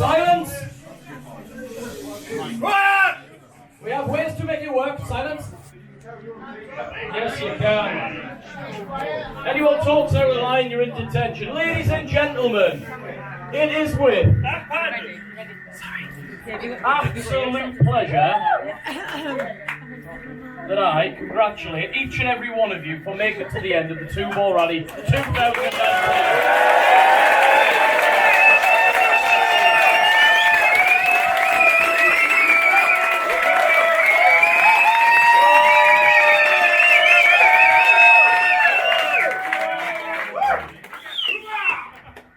Silence! We have ways to make it work. Silence! Yes, you can. Anyone talks out of line, you're in detention. Ladies and gentlemen, it is with absolute pleasure that I congratulate each and every one of you for making it to the end of the Two Ball Rally 2019.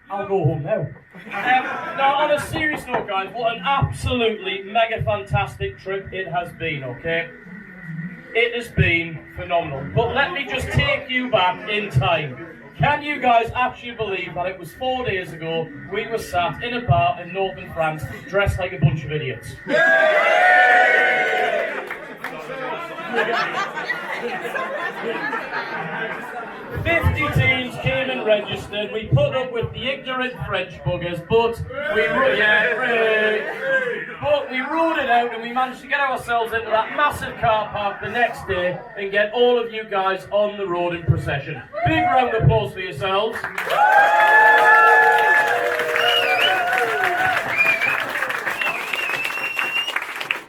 I'll go home now. Now, on a serious note, guys, what an absolutely mega fantastic trip it has been, okay? It has been phenomenal. But let me just take you back in time. Can you guys actually believe that it was 4 days ago we were sat in a bar in northern France dressed like a bunch of idiots? 50 teams came and registered. We put up with the ignorant French buggers, but we ruled it out and we managed to get ourselves into that massive car park the next day and get all of you guys on the road in procession. Big round of applause for yourselves.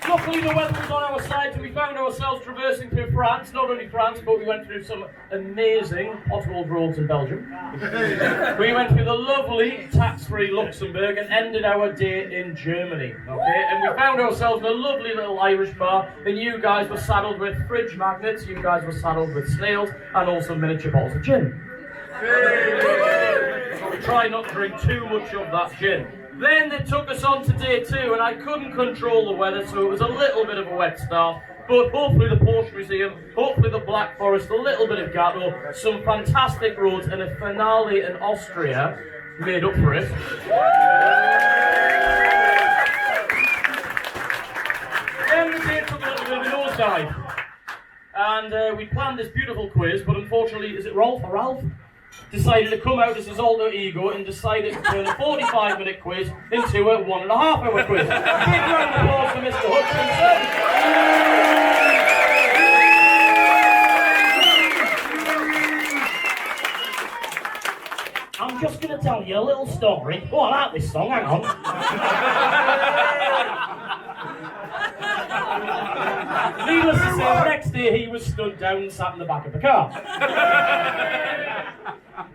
Luckily the weather was on our side, so we found ourselves traversing through France. Not only France, but we went through some amazing potholed roads in Belgium. We went through the lovely tax-free Luxembourg and ended our day in Germany. Okay, and we found ourselves in a lovely little Irish bar, and you guys were saddled with fridge magnets, you guys were saddled with snails, and also miniature bottles of gin. So we try not to drink too much of that gin. Then they took us on to day 2, and I couldn't control the weather, so it was a little bit of a wet start. But hopefully the Porsche Museum, hopefully the Black Forest, a little bit of Gatto, some fantastic roads, and a finale in Austria made up for it. Then the day took a little bit of a nosedive. And we planned this beautiful quiz, but unfortunately, is it Rolf or Ralph? Decided to come out as his alter ego and decided to turn a 45-minute quiz into a 1.5-hour quiz. Big round of applause for Mr. Hutchinson. I'm just going to tell you a little story. Oh, I like this song, hang on. Needless to say, the next day he was stood down and sat in the back of the car.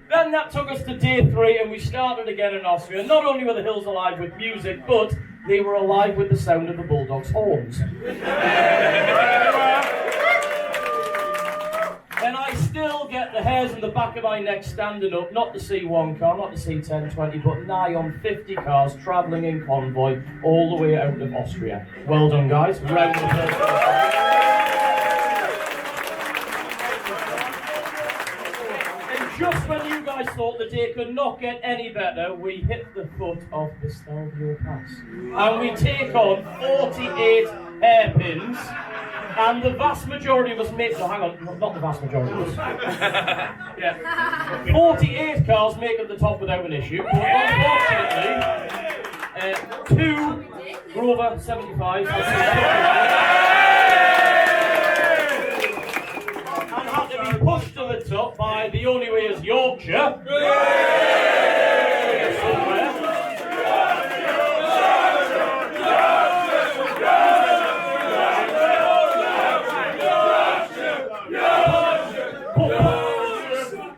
Then that took us to day 3 and we started again in Austria. Not only were the hills alive with music, but they were alive with the sound of the Bulldogs' horns. And I still get the hairs on the back of my neck standing up, not to see one car, not to see 10, 20, but nigh on 50 cars travelling in convoy all the way out of Austria. Well done, guys. Round of applause. Just when you guys thought the day could not get any better, we hit the foot of the Stelvio Pass. And we take on 48 hairpins, and the vast majority of us make... No, hang on, not the vast majority of us. Yeah. 48 cars make it to the top without an issue, but unfortunately, 2 Grover 75s and had to be pushed to the top by the only way is Yorkshire.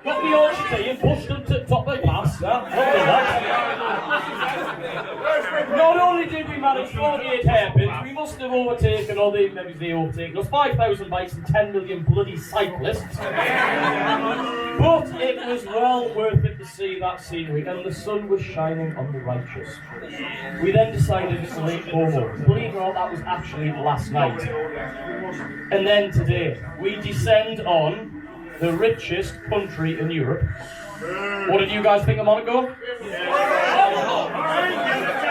Got the Yorkshire team, pushed them to the top of the pass. Not only did we manage 48 hairpins, we must have overtaken, or maybe they overtaken us, 5,000 bikes and 10 million bloody cyclists. But it was well worth it to see that scenery, and the sun was shining on the righteous. We then decided to leave home. Believe it or not, that was actually last night. And then today, we descend on the richest country in Europe. What did you guys think of Monaco?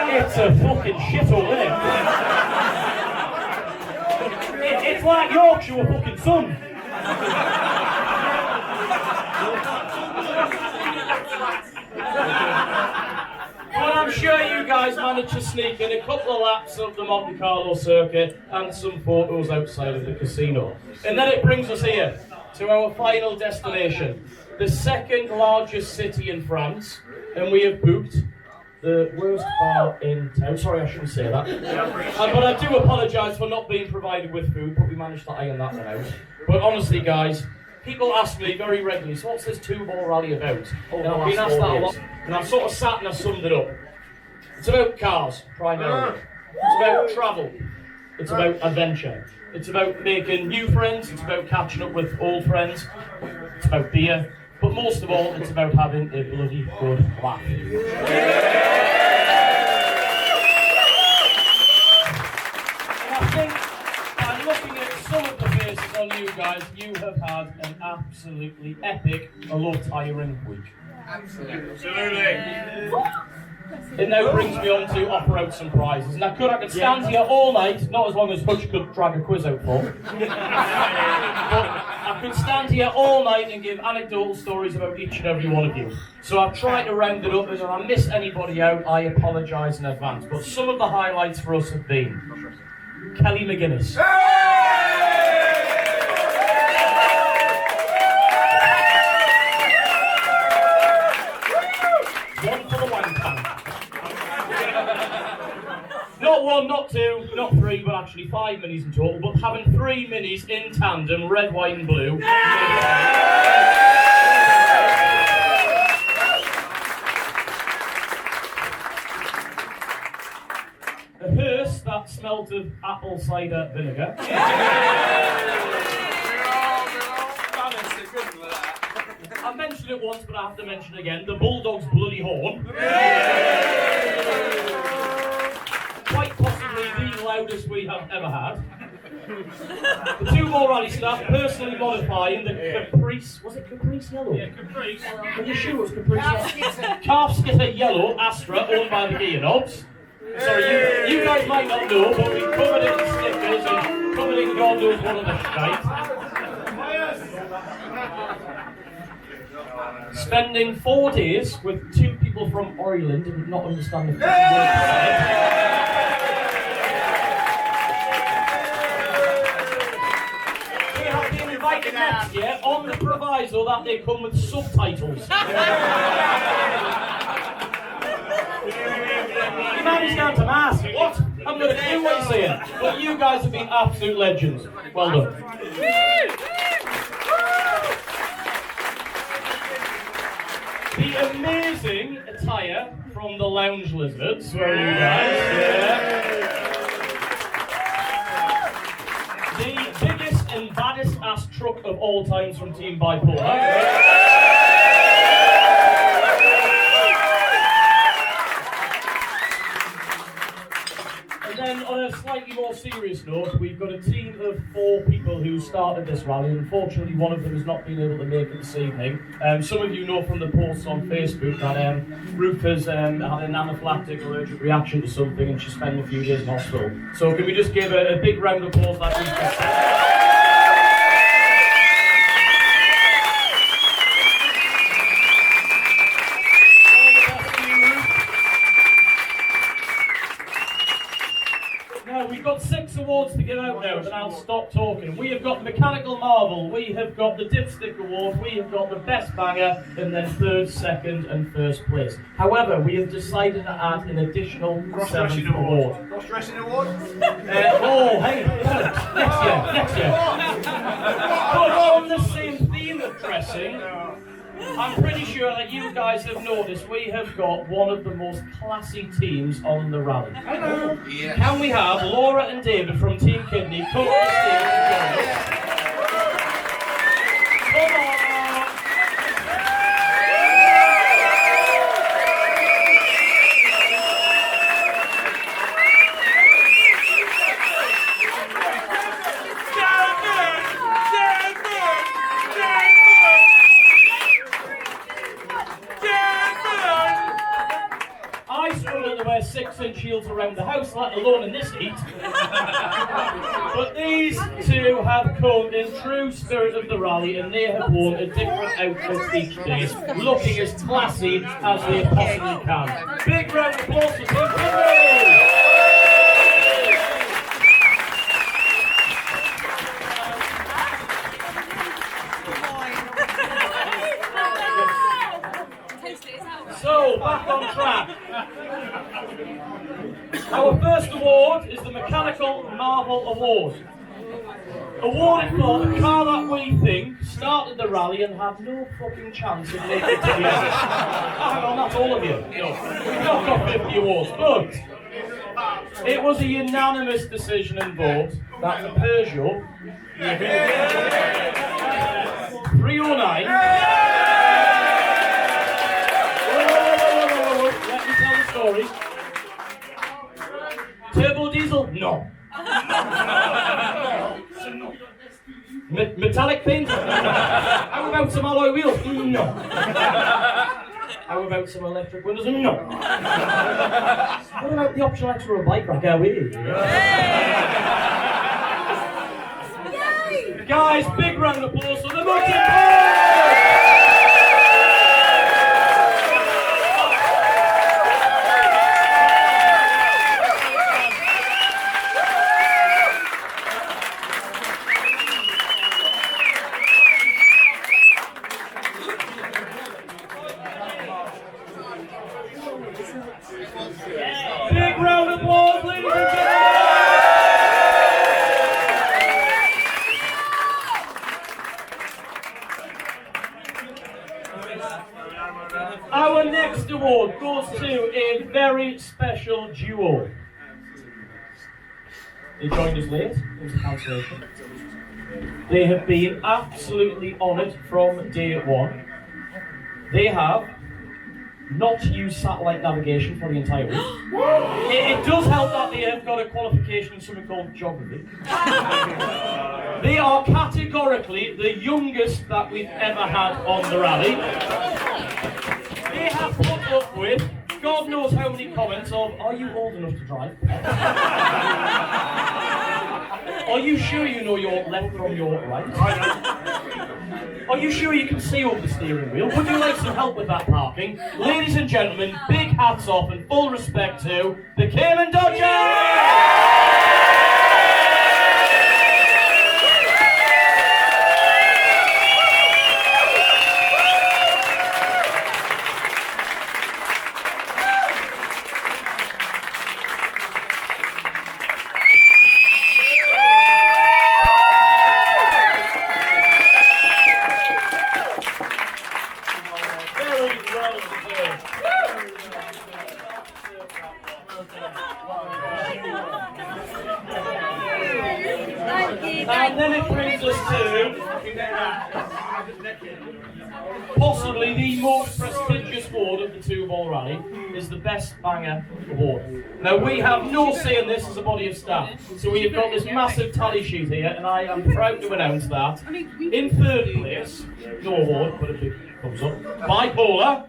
It's a fucking shithole, isn't it? It's like Yorkshire with fucking sun. But I'm sure you guys managed to sneak in a couple of laps of the Monte Carlo circuit and some photos outside of the casino. And then it brings us here to our final destination, the second largest city in France, and we have booked the worst bar in town. Sorry, I shouldn't say that. But I do apologise for not being provided with food, but we managed to iron that one out. But honestly, guys, people ask me very regularly, so what's this 2-ball rally about? And I've been asked that a lot, and I've sort of sat and I've summed it up. It's about cars, primarily. It's about travel. It's about adventure. It's about making new friends. It's about catching up with old friends. It's about beer. But most of all, it's about having a bloody good laugh. And I think, by looking at some of the faces on you guys, you have had an absolutely epic, although tiring week. Absolutely. It now brings me on to offer out some prizes. And I could stand here all night, not as long as Hutch could drag a quiz out for. But I could stand here all night and give anecdotal stories about each and every one of you. So I've tried to round it up, and if I miss anybody out, I apologise in advance. But some of the highlights for us have been Kelly McGuinness. One for the wank tank. Not one, not two, not three, but actually 5 minis in total. But having 3 minis in tandem, red, white and blue. A hearse that smelt of apple cider vinegar. I mentioned it once, but I have to mention it again. The Bulldog's bloody horn. Quite possibly the loudest we have ever had. The 2-ball rally staff personally modifying the Caprice. Was it Caprice Yellow? Yeah, Caprice. Are you sure it was Caprice Yellow? Calf Skitter Yellow Astra, owned by the Gear Knobs. Sorry, you guys might not know, but we covered it in stickers and covered it in God knows what of the shite. Spending 4 days with 2 people from Ireland and not understanding the word they have been invited next year on the proviso that they come with subtitles. Man, he's down to mass. What? I'm going to do what he's saying. But you guys have been absolute legends. Well done. The amazing attire from the Lounge Lizards. Where are you guys? Yeah. The biggest and baddest ass truck of all times from Team Bipolar. And then on a slightly more serious note, we've got a team of 4 people who started this rally. Unfortunately, one of them has not been able to make it this evening. Some of you know from the posts on Facebook that Ruth has had an anaphylactic allergic reaction to something and she's spending a few days in hospital. So can we just give a big round of applause for that Ruth? We've got 6 awards to give out now, and I'll stop talking. We have got Mechanical Marvel, we have got the Dipstick Award, we have got the Best Banger, and then 3rd, 2nd, and 1st place. However, we have decided to add an additional 7th award. Cross-dressing award? Hey, next year. But on the same theme of dressing, I'm pretty sure that you guys have noticed we have got one of the most classy teams on the rally. Hello. Yes. Can we have Laura and David from Team Kidney come to the stage and join us? Come on! I struggle to wear 6 6-inch heels around the house, let alone in this heat. But these two have come in true spirit of the rally, and they have worn a different outfit each day, looking as classy as they possibly can. Big round of applause for Team Henry! So, back on track. Our first award is the Mechanical Marvel Award. Awarded for the car that we think started the rally and had no fucking chance of making it to the end. Hang on, that's all of you. No, we've not got 50 awards, but it was a unanimous decision and vote that the Peugeot 309. Let me tell the story. Turbo diesel? No. Metallic paint? How about some alloy wheels? No. How about some electric windows? No. What about the optional extra bike rack? Guys, big round of applause for the Mountain Big round of applause, ladies and gentlemen! Our next award goes to a very special duo. They joined us late, it was a cancellation. They have been absolutely honoured from day one. They have not used satellite navigation for the entire week. It does help that they have got a qualification in something called geography. They are categorically the youngest that we've ever had on the rally. They have put up with God knows how many comments of, are you old enough to drive? Are you sure you know your left from your right? Are you sure you can see over the steering wheel? Would you like some help with that parking? Ladies and gentlemen, big hats off and full respect to the Cayman Dodgers! And then it brings us to possibly the most prestigious award of the two-ball rally, is the Best Banger Award. Now we have no say in this as a body of staff, so we have got this massive tally sheet here, and I am proud to announce that in third place, no award, but a big thumbs up, Bipolar.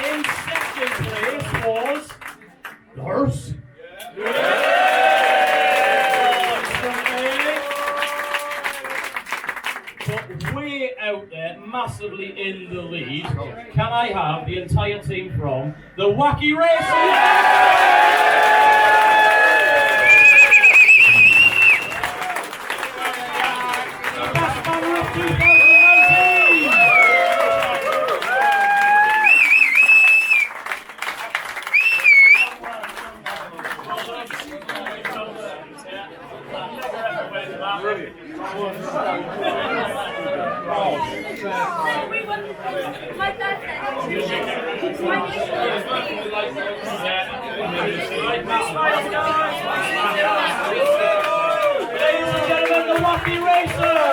In second place was Lars. But way out there, massively in the lead, can I have the entire team from the Wacky Racers? Best Banger of 2019! Ladies and gentlemen, the Wacky Racers!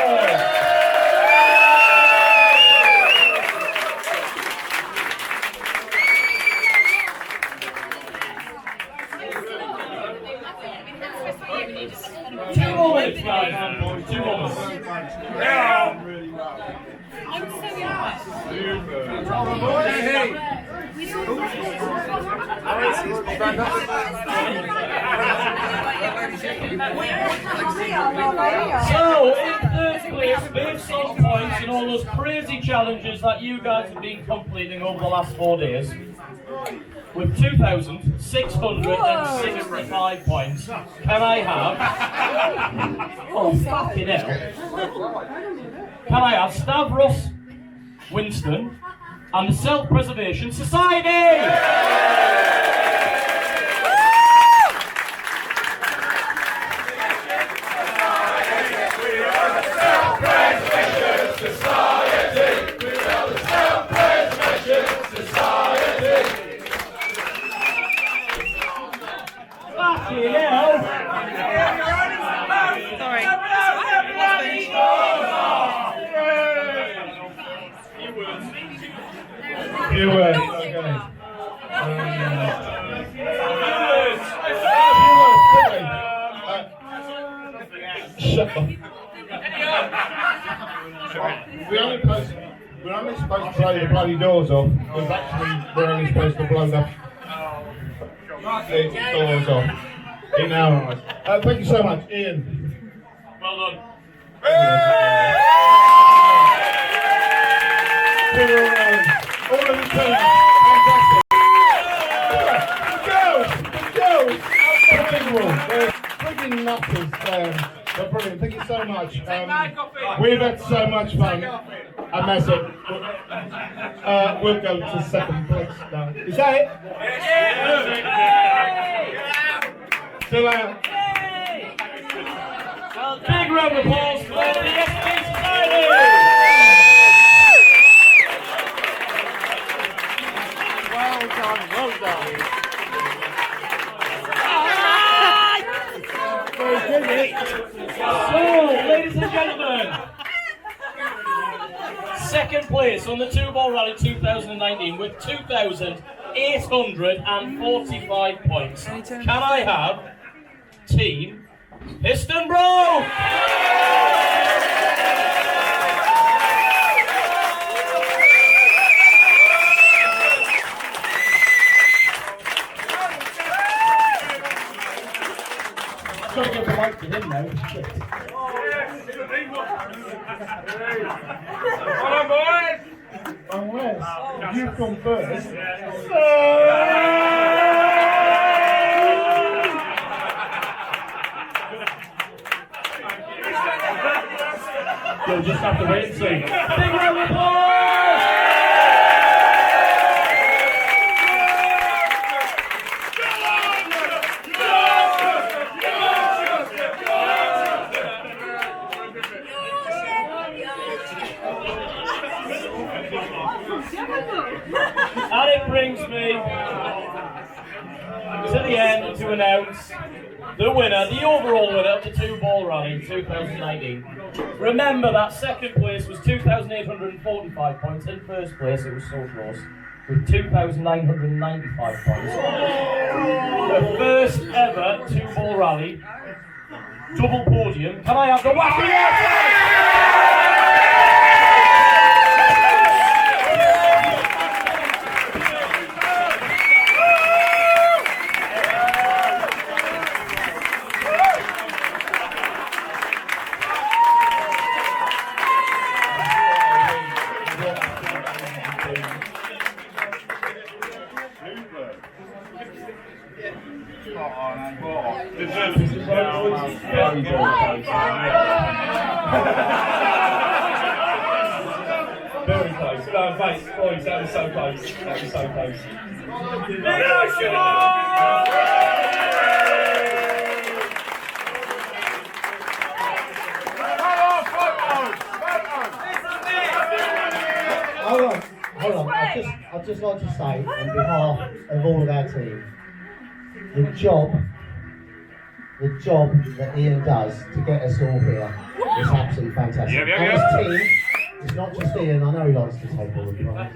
Two more minutes, guys. 2 more minutes. I'm so young. So, in third place, based on points and all those crazy challenges that you guys have been completing over the last 4 days, with 2,665 points, can I have... Oh, fucking hell. Can I have Stavros Winston and the Self-Preservation Society? You were, okay. Shut up. We're only supposed to blow the bloody doors off, because actually we're only supposed to blow the doors off in our eyes. Thank you so much, Ian. Well done. All of the team, fantastic. Go! Unbelievable. They're frigging nutters. They're brilliant. Thank you so much. We've had so much fun. And that's it. We'll go to second place now. Is that it? Still out. Big round of applause for the SB Society! Well done. So, ladies and gentlemen, second place on the Two Ball Rally 2019 with 2,845 points. Can I have Team Piston Bro? Gotta get the mic to him now. Shit. Come on, boys! Unless you've gone first. You'll just have to wait and see. Big round of applause! And it brings me to the end to announce the winner, the overall winner of the Two Ball Rally 2019. Remember that second place was 2,845 points, in first place it was so close, with 2,995 points. The first ever Two Ball Rally double podium. Can I have the wacky Very close. No, mate, boys, that was so close. That was so close. Hold on. I'd just like to say, on behalf of all of our team, the job that Ian does to get us all here is absolutely fantastic. And his team, it's not just Ian, I know he likes to take all the credit.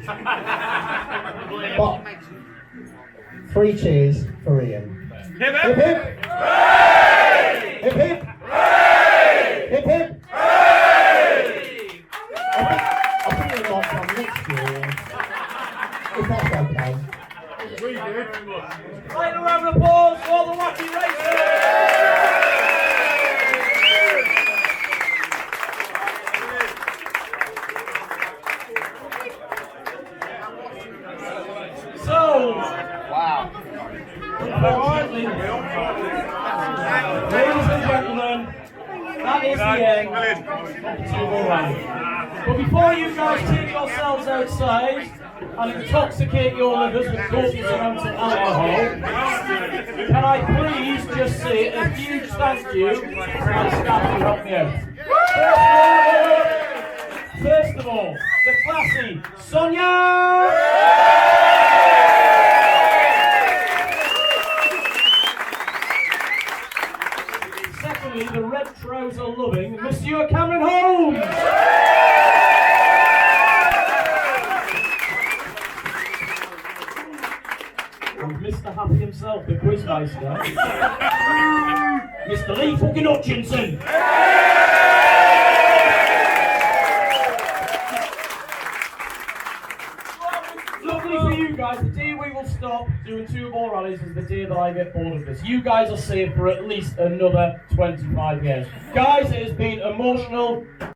But 3 cheers for Ian. Hip Hip hip! Hip hip! Hip hip! I think it might come next year. if that's okay. Right, a round of applause for the Wacky Racers! So, unfortunately, ladies and gentlemen, that is the end of the 2 more round. But before you guys take yourselves outside and intoxicate your livers with copious amounts of alcohol, can I please just say a huge thank you to my staff who helped me out. First of all, the classy Sonia! Secondly, the red trouser loving Monsieur Cameron Holmes! And Mr. Happy himself, the quizmeister, Mr. Lee fucking Hutchinson! Luckily for you guys, the day we will stop doing 2 more rallies is the day that I get bored of this. You guys are safe for at least another 25 years. Guys, it has been emotional.